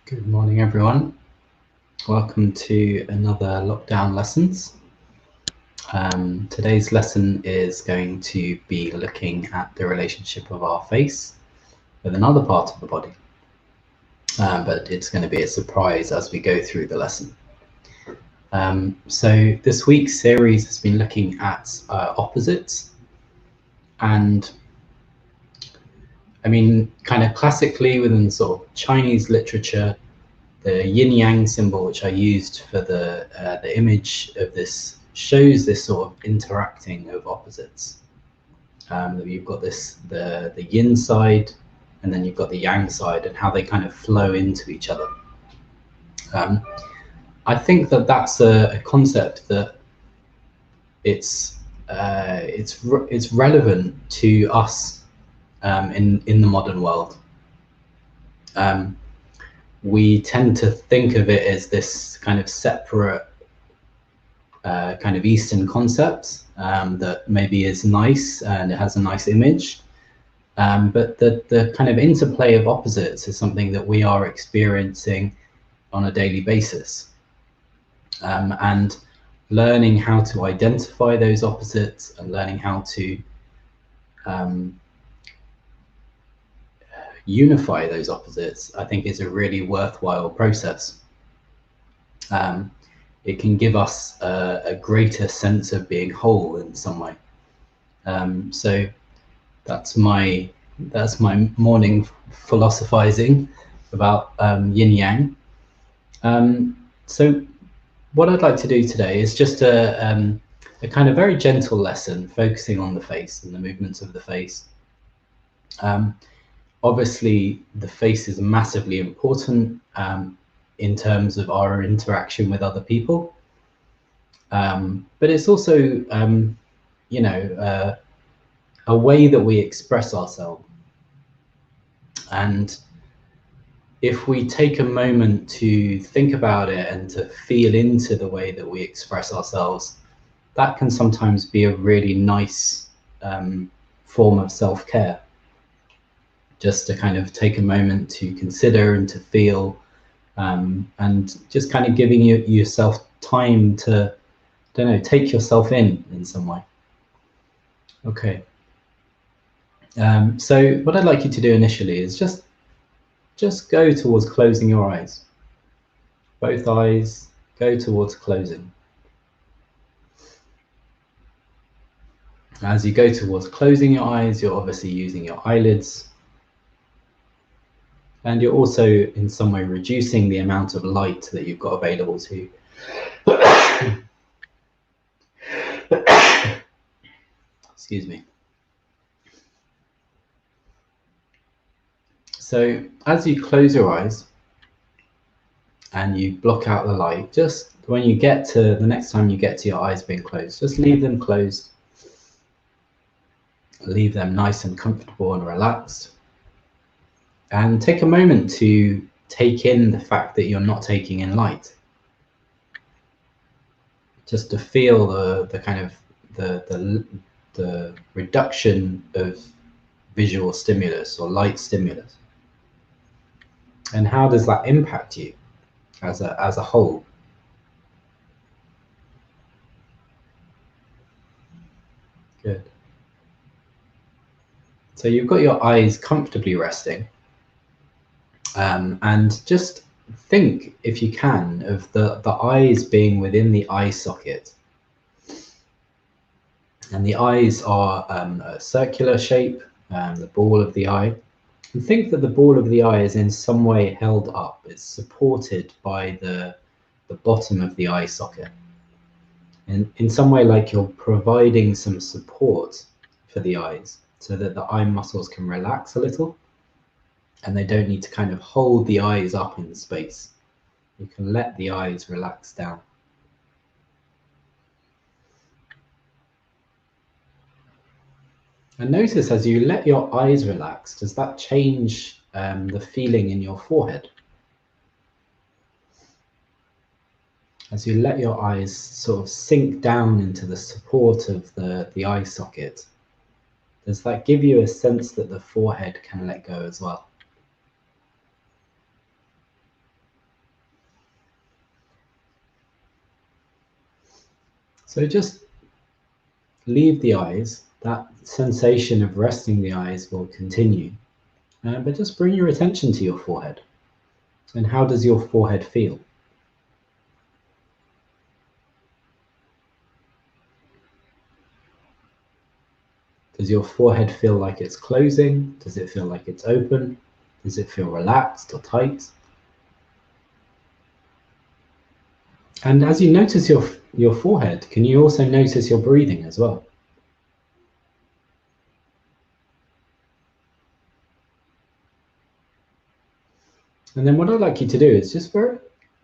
Good morning, everyone. Welcome to another lockdown lessons. Today's lesson is going to be looking at the relationship of our face with another part of the body, but it's going to be a surprise as we go through the lesson. So this week's series has been looking at opposites, and I mean, kind of classically within sort of Chinese literature, the yin-yang symbol, which I used for the image of this, shows this sort of interacting of opposites. You've got the yin side, and then you've got the yang side, and how they kind of flow into each other. I think that that's a concept that it's relevant to us in the modern world. We tend to think of it as this kind of separate kind of Eastern concept that maybe is nice and it has a nice image. But the kind of interplay of opposites is something that we are experiencing on a daily basis. And learning how to identify those opposites and learning how to unify those opposites, I think, is a really worthwhile process. It can give us a greater sense of being whole in some way. So that's my morning philosophizing about yin yang. So what I'd like to do today is just a kind of very gentle lesson focusing on the face and the movements of the face. Obviously, the face is massively important in terms of our interaction with other people, but it's also, you know, a way that we express ourselves. And if we take a moment to think about it and to feel into the way that we express ourselves, that can sometimes be a really nice form of self-care. Just to kind of take a moment to consider and to feel, and just kind of giving yourself time to, don't know, take yourself in some way. Okay. So what I'd like you to do initially is just go towards closing your eyes. Both eyes go towards closing. As you go towards closing your eyes, you're obviously using your eyelids. And you're also in some way reducing the amount of light that you've got available to you. Excuse me. So as you close your eyes and you block out the light, just when you get to the next time you get to your eyes being closed, just leave them closed. Leave them nice and comfortable and relaxed. And take a moment to take in the fact that you're not taking in light. Just to feel the kind of the reduction of visual stimulus or light stimulus. And how does that impact you as a whole? Good. So you've got your eyes comfortably resting. And just think, if you can, of the eyes being within the eye socket. And the eyes are a circular shape, the ball of the eye. And think that the ball of the eye is in some way held up. It's supported by the bottom of the eye socket. And in some way, like you're providing some support for the eyes so that the eye muscles can relax a little. And they don't need to kind of hold the eyes up in space. You can let the eyes relax down. And notice as you let your eyes relax, does that change the feeling in your forehead? As you let your eyes sort of sink down into the support of the eye socket, does that give you a sense that the forehead can let go as well? So just leave the eyes. That sensation of resting the eyes will continue. But just bring your attention to your forehead. And how does your forehead feel? Does your forehead feel like it's closing? Does it feel like it's open? Does it feel relaxed or tight? And as you notice your forehead, can you also notice your breathing as well? And then what I'd like you to do is just very,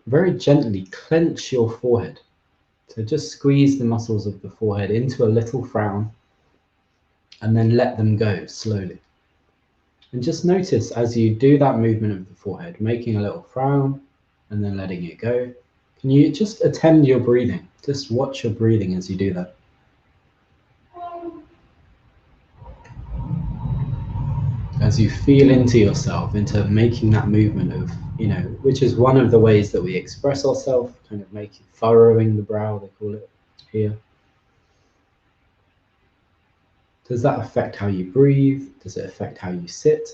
very gently clench your forehead. So just squeeze the muscles of the forehead into a little frown and then let them go slowly. And just notice as you do that movement of the forehead, making a little frown and then letting it go. Can you just attend your breathing? Just watch your breathing as you do that. As you feel into yourself, into making that movement of, which is one of the ways that we express ourselves, kind of making, furrowing the brow, they call it here. Does that affect how you breathe? Does it affect how you sit?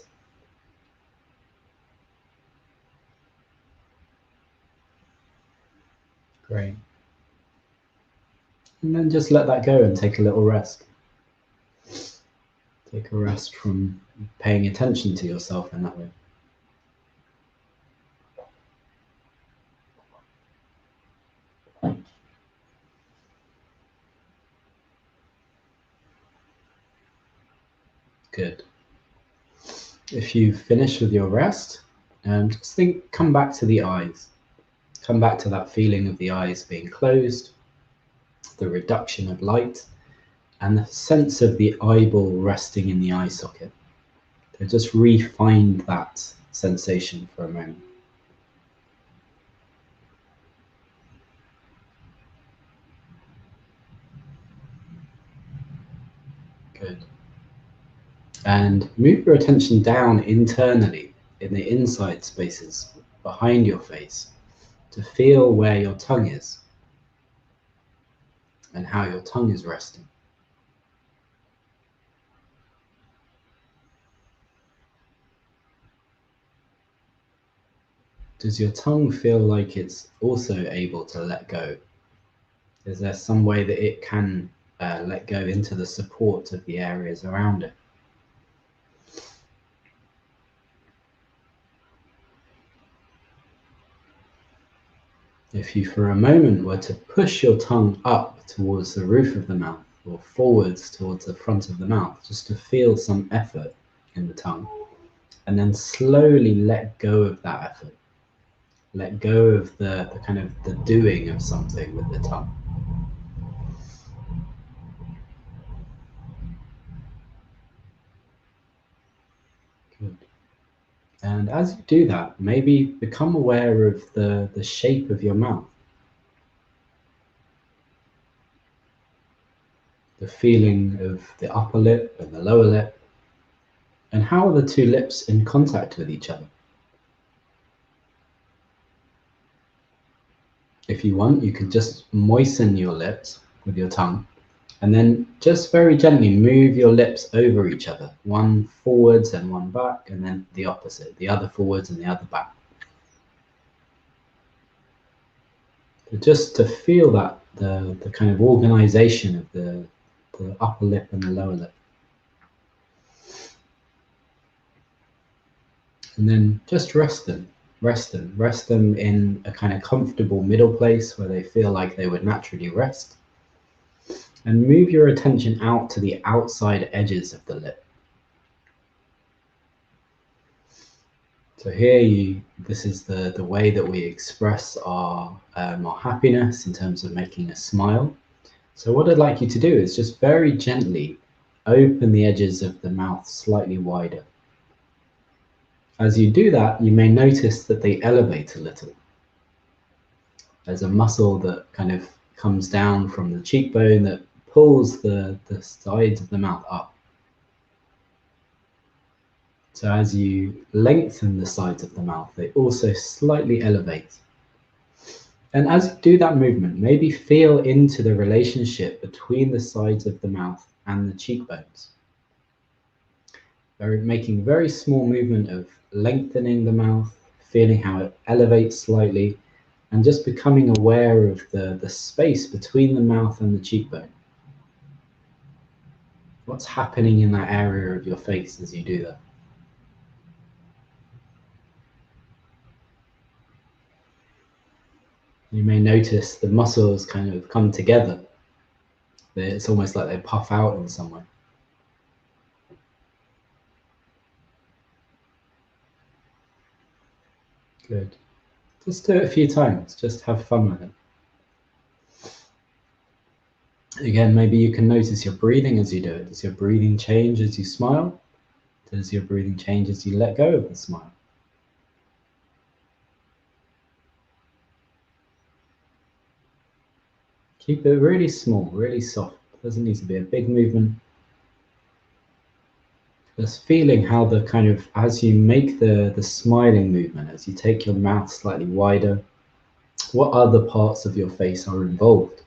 Great. And then just let that go and take a little rest. Take a rest from paying attention to yourself in that way. Good. If you've finished with your rest, just come back to the eyes. Come back to that feeling of the eyes being closed, the reduction of light, and the sense of the eyeball resting in the eye socket. So just re-find that sensation for a moment. Good. And move your attention down internally in the inside spaces behind your face to feel where your tongue is and how your tongue is resting. Does your tongue feel like it's also able to let go? Is there some way that it can let go into the support of the areas around it? If you for a moment were to push your tongue up towards the roof of the mouth or forwards towards the front of the mouth, just to feel some effort in the tongue, and then slowly let go of that effort. Let go of the kind of the doing of something with the tongue. Good. And as you do that, maybe become aware of the shape of your mouth. The feeling of the upper lip and the lower lip, and how are the two lips in contact with each other? If you want, you can just moisten your lips with your tongue, and then just very gently move your lips over each other, one forwards and one back, and then the opposite, the other forwards and the other back. But just to feel that, the kind of organization of the upper lip and the lower lip. And then just rest them in a kind of comfortable middle place where they feel like they would naturally rest. And move your attention out to the outside edges of the lip. So here this is the way that we express our happiness in terms of making a smile. So what I'd like you to do is just very gently open the edges of the mouth slightly wider. As you do that, you may notice that they elevate a little. There's a muscle that kind of comes down from the cheekbone that pulls the sides of the mouth up. So as you lengthen the sides of the mouth, they also slightly elevate. And as you do that movement, maybe feel into the relationship between the sides of the mouth and the cheekbones. Making very small movement of lengthening the mouth, feeling how it elevates slightly, and just becoming aware of the space between the mouth and the cheekbone. What's happening in that area of your face as you do that? You may notice the muscles kind of come together. It's almost like they puff out in some way. Good. Just do it a few times. Just have fun with it. Again, maybe you can notice your breathing as you do it. Does your breathing change as you smile? Does your breathing change as you let go of the smile? Keep it really small, really soft. It doesn't need to be a big movement. Just feeling how the kind of, as you make the smiling movement, as you take your mouth slightly wider, what other parts of your face are involved?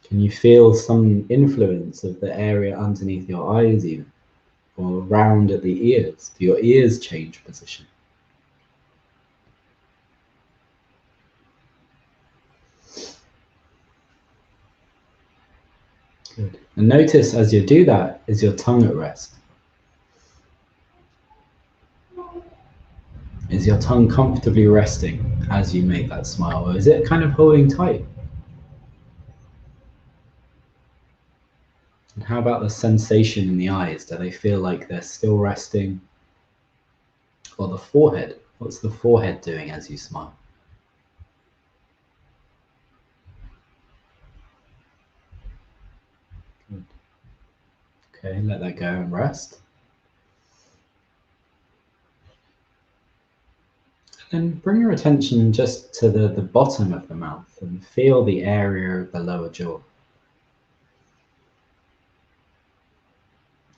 Can you feel some influence of the area underneath your eyes even? Or around at the ears? Do your ears change position? Good. And notice as you do that, is your tongue at rest? Is your tongue comfortably resting as you make that smile? Or is it kind of holding tight? And how about the sensation in the eyes? Do they feel like they're still resting? Or the forehead? What's the forehead doing as you smile? Good. Okay, let that go and rest. And bring your attention just to the bottom of the mouth and feel the area of the lower jaw.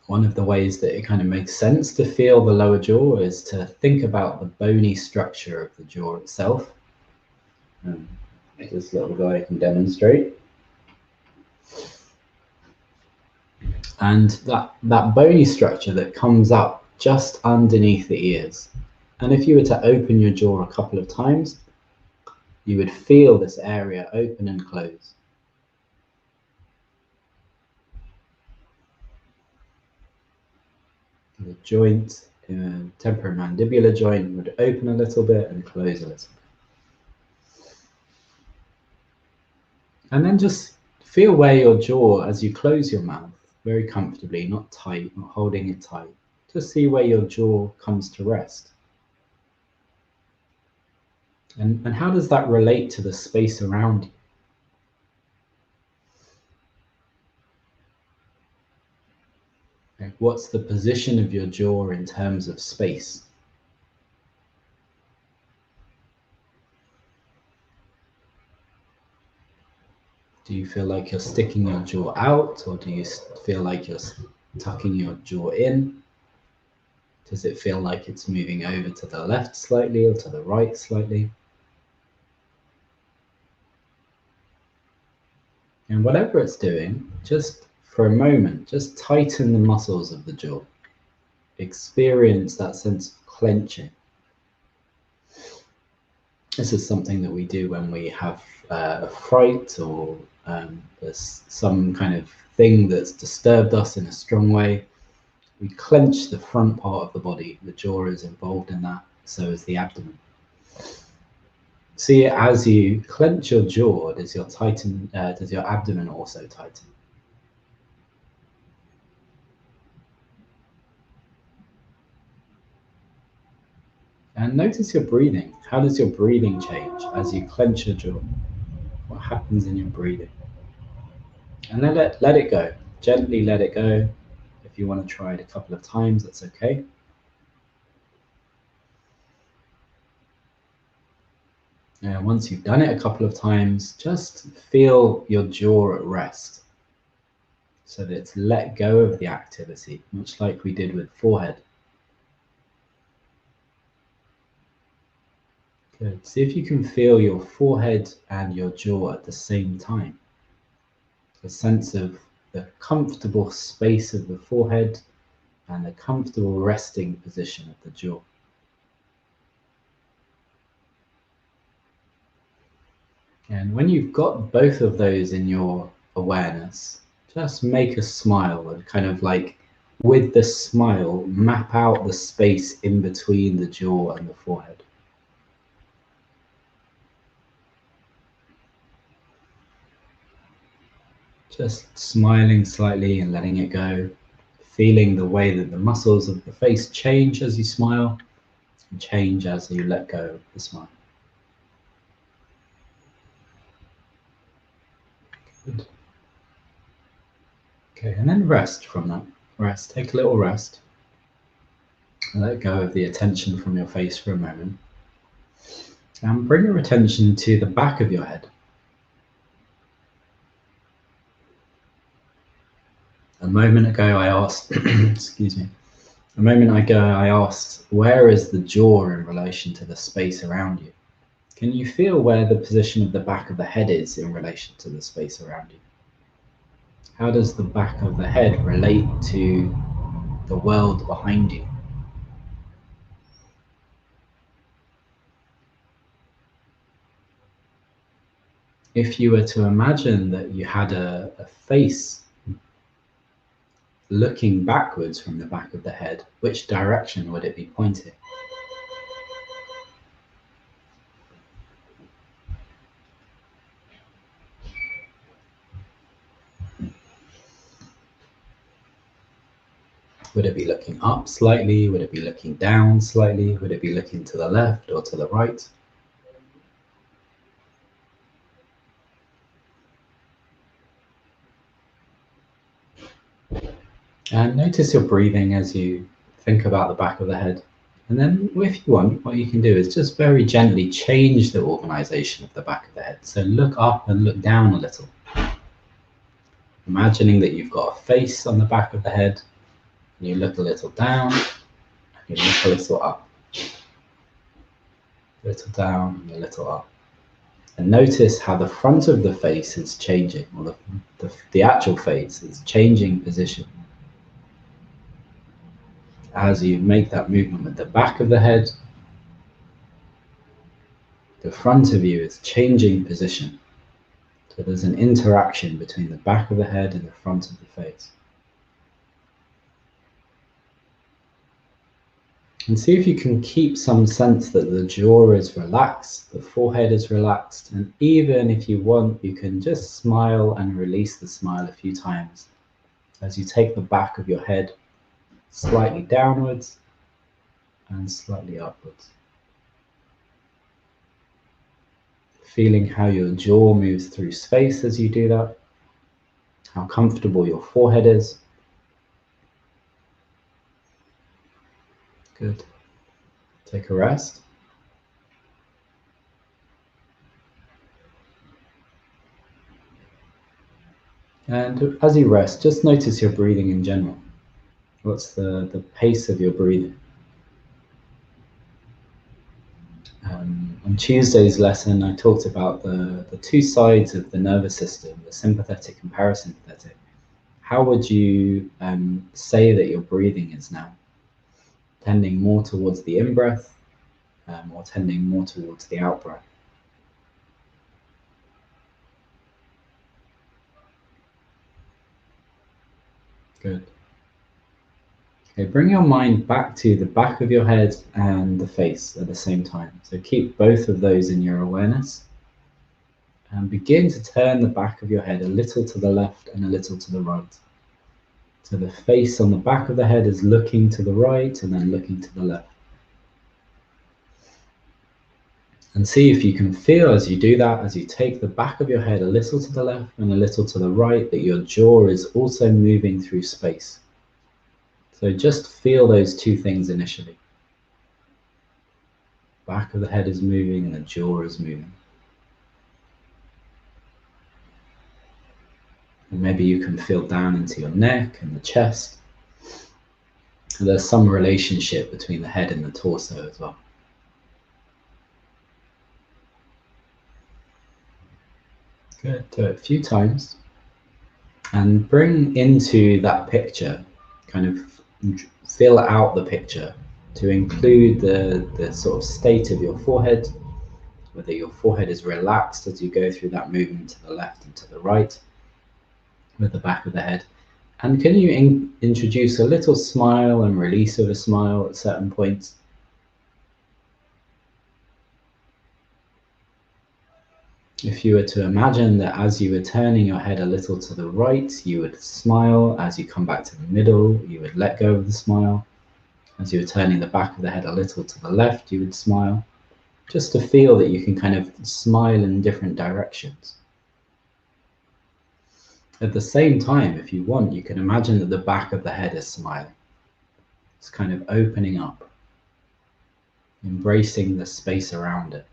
One of the ways that it kind of makes sense to feel the lower jaw is to think about the bony structure of the jaw itself. This little guy can demonstrate. And that bony structure that comes up just underneath the ears. And if you were to open your jaw a couple of times, you would feel this area open and close. The joint, temporomandibular joint, would open a little bit and close a little bit. And then just feel where your jaw, as you close your mouth, very comfortably, not tight, not holding it tight. Just see where your jaw comes to rest. And how does that relate to the space around you? Like, what's the position of your jaw in terms of space? Do you feel like you're sticking your jaw out, or do you feel like you're tucking your jaw in? Does it feel like it's moving over to the left slightly or to the right slightly? And whatever it's doing, just for a moment, just tighten the muscles of the jaw. Experience that sense of clenching. This is something that we do when we have a fright or there's some kind of thing that's disturbed us in a strong way. We clench the front part of the body. The jaw is involved in that, so is the abdomen. See, as you clench your jaw, does your abdomen also tighten? And notice your breathing. How does your breathing change as you clench your jaw? What happens in your breathing? And then let it go. Gently let it go. If you want to try it a couple of times, that's okay. And once you've done it a couple of times, just feel your jaw at rest. So that it's let go of the activity, much like we did with forehead. Good. See if you can feel your forehead and your jaw at the same time. A sense of the comfortable space of the forehead and the comfortable resting position of the jaw. And when you've got both of those in your awareness, just make a smile and kind of like with the smile, map out the space in between the jaw and the forehead. Just smiling slightly and letting it go, feeling the way that the muscles of the face change as you smile and change as you let go of the smile. Good. Okay, and then rest from that. Rest, take a little rest. Let go of the attention from your face for a moment. And bring your attention to the back of your head. A moment ago I asked, excuse me, a moment ago I asked, where is the jaw in relation to the space around you? Can you feel where the position of the back of the head is in relation to the space around you? How does the back of the head relate to the world behind you? If you were to imagine that you had a face looking backwards from the back of the head, which direction would it be pointing? Would it be looking up slightly? Would it be looking down slightly? Would it be looking to the left or to the right? And notice your breathing as you think about the back of the head. And then if you want, what you can do is just very gently change the organization of the back of the head. So look up and look down a little. Imagining that you've got a face on the back of the head, and you look a little down, and you look a little up. A little down and a little up. And notice how the front of the face is changing, or the actual face is changing position. As you make that movement with the back of the head, the front of you is changing position. So there's an interaction between the back of the head and the front of the face. And see if you can keep some sense that the jaw is relaxed, the forehead is relaxed, and even if you want, you can just smile and release the smile a few times as you take the back of your head slightly downwards and slightly upwards. Feeling how your jaw moves through space as you do that, how comfortable your forehead is. Good. Take a rest. And as you rest, just notice your breathing in general. What's the pace of your breathing? On Tuesday's lesson, I talked about the two sides of the nervous system, the sympathetic and parasympathetic. How would you say that your breathing is now? Tending more towards the in-breath or tending more towards the out-breath? Good. Okay, bring your mind back to the back of your head and the face at the same time. So keep both of those in your awareness. And begin to turn the back of your head a little to the left and a little to the right. So the face on the back of the head is looking to the right and then looking to the left. And see if you can feel as you do that, as you take the back of your head a little to the left and a little to the right, that your jaw is also moving through space. So just feel those two things initially. Back of the head is moving and the jaw is moving. And maybe you can feel down into your neck and the chest. And there's some relationship between the head and the torso as well. Good. Do it a few times. And bring into that picture, kind of fill out the picture to include the sort of state of your forehead, whether your forehead is relaxed as you go through that movement to the left and to the right with the back of the head. And can you introduce a little smile and release of a smile at certain points? If you were to imagine that as you were turning your head a little to the right, you would smile. As you come back to the middle, you would let go of the smile. As you were turning the back of the head a little to the left, you would smile. Just to feel that you can kind of smile in different directions. At the same time, if you want, you can imagine that the back of the head is smiling. It's kind of opening up, embracing the space around it.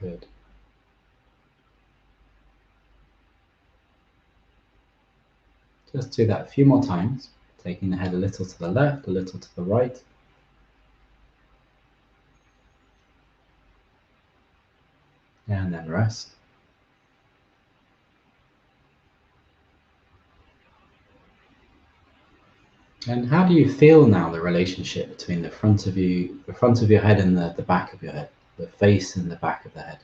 Good. Just do that a few more times, taking the head a little to the left, a little to the right. And then rest. And how do you feel now, the relationship between the front of your head and the back of your head, the face and the back of the head?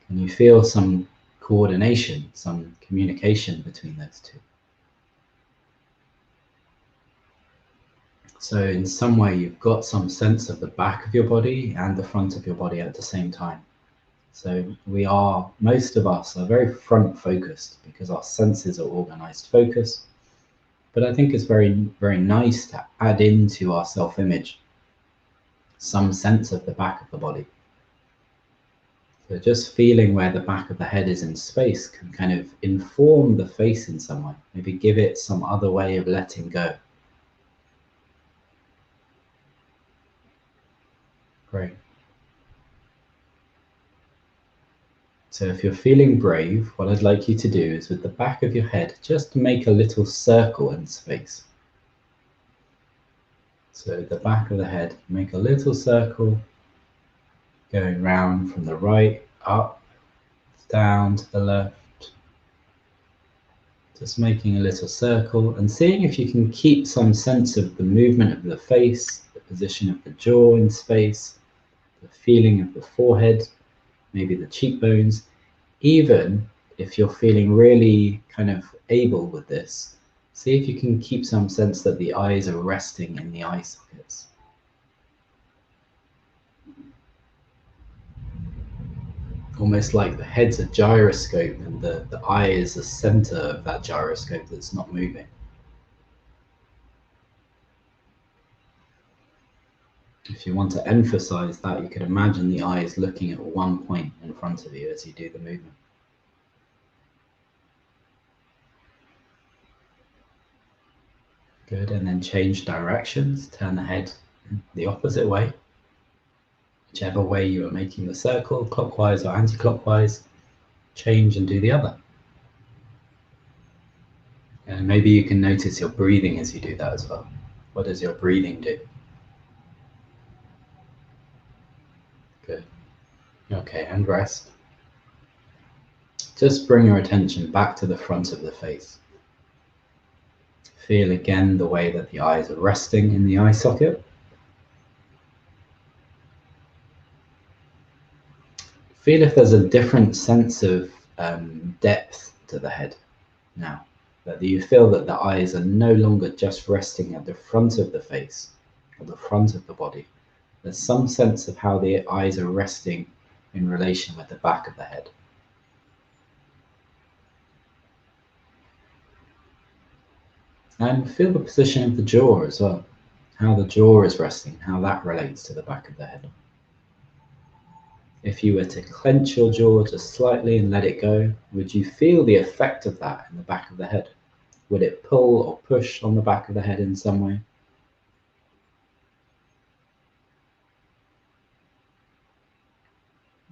Can you feel some coordination, some communication between those two? So in some way, you've got some sense of the back of your body and the front of your body at the same time. So most of us are very front focused because our senses are organized focus. But I think it's very, very nice to add into our self-image some sense of the back of the body. So just feeling where the back of the head is in space can kind of inform the face in some way, maybe give it some other way of letting go. Great. So if you're feeling brave, what I'd like you to do is with the back of your head, just make a little circle in space. So the back of the head, make a little circle going round from the right up, down to the left. Just making a little circle and seeing if you can keep some sense of the movement of the face, the position of the jaw in space, the feeling of the forehead, maybe the cheekbones. Even if you're feeling really kind of able with this, see if you can keep some sense that the eyes are resting in the eye sockets. Almost like the head's a gyroscope and the eye is the center of that gyroscope that's not moving. If you want to emphasize that, you could imagine the eyes looking at one point in front of you as you do the movement. Good, and then change directions, turn the head the opposite way. Whichever way you are making the circle, clockwise or anti-clockwise, change and do the other. And maybe you can notice your breathing as you do that as well. What does your breathing do? Good. Okay, and rest. Just bring your attention back to the front of the face. Feel again the way that the eyes are resting in the eye socket. Feel if there's a different sense of depth to the head now. That you feel that the eyes are no longer just resting at the front of the face or the front of the body. There's some sense of how the eyes are resting in relation with the back of the head. And feel the position of the jaw as well. How the jaw is resting, how that relates to the back of the head. If you were to clench your jaw just slightly and let it go, would you feel the effect of that in the back of the head? Would it pull or push on the back of the head in some way?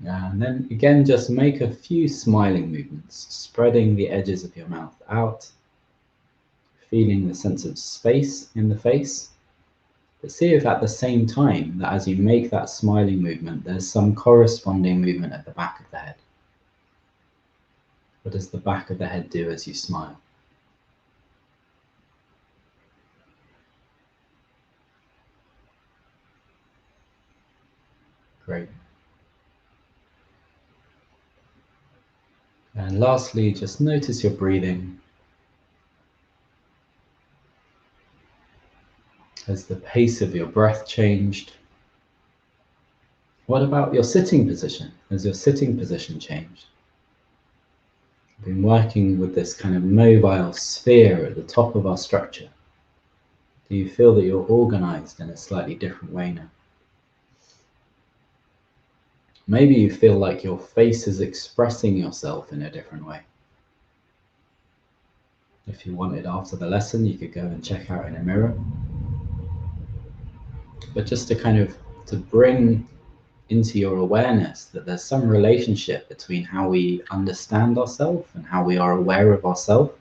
And then again, just make a few smiling movements, spreading the edges of your mouth out, feeling the sense of space in the face, But see if at the same time that as you make that smiling movement, there's some corresponding movement at the back of the head. What does the back of the head do as you smile? Great. And lastly, just notice your breathing. Has the pace of your breath changed? What about your sitting position? Has your sitting position changed? We've been working with this kind of mobile sphere at the top of our structure. Do you feel that you're organized in a slightly different way now? Maybe you feel like your face is expressing yourself in a different way. If you wanted after the lesson, you could go and check out in a mirror. But just to bring into your awareness that there's some relationship between how we understand ourselves and how we are aware of ourselves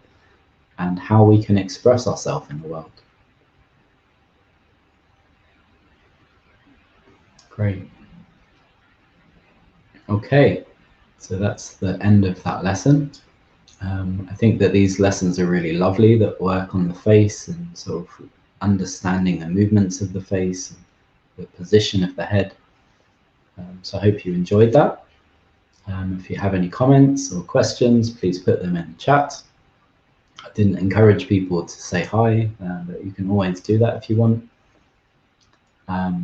and how we can express ourselves in the world. Great. Okay, so that's the end of that lesson. I think that these lessons are really lovely that work on the face and sort of understanding the movements of the face and the position of the head. So I hope you enjoyed that. If you have any comments or questions, please put them in the chat. I didn't encourage people to say hi, but you can always do that if you want.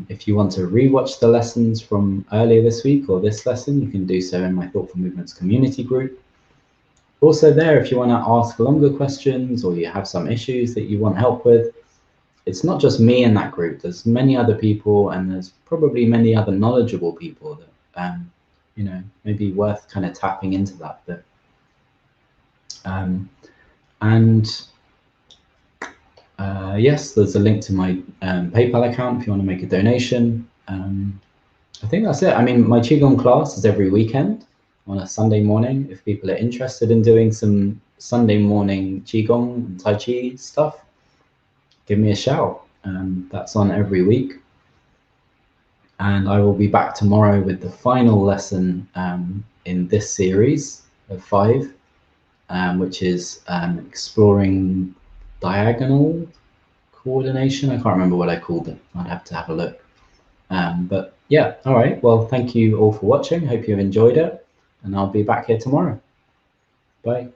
If you want to rewatch the lessons from earlier this week or this lesson, you can do so in my Thoughtful Movements community group. Also there, if you want to ask longer questions or you have some issues that you want help with, it's not just me in that group. There's many other people, and there's probably many other knowledgeable people that, you know, maybe worth kind of tapping into that bit. Yes, there's a link to my PayPal account if you want to make a donation. I think that's it. I mean, my Qigong class is every weekend on a Sunday morning. If people are interested in doing some Sunday morning Qigong and Tai Chi stuff, give me a shout. That's on every week. And I will be back tomorrow with the final lesson in this series of 5, which is exploring diagonal coordination. I can't remember what I called it. I'd have to have a look. But yeah, all right. Well, thank you all for watching. Hope you've enjoyed it. And I'll be back here tomorrow. Bye.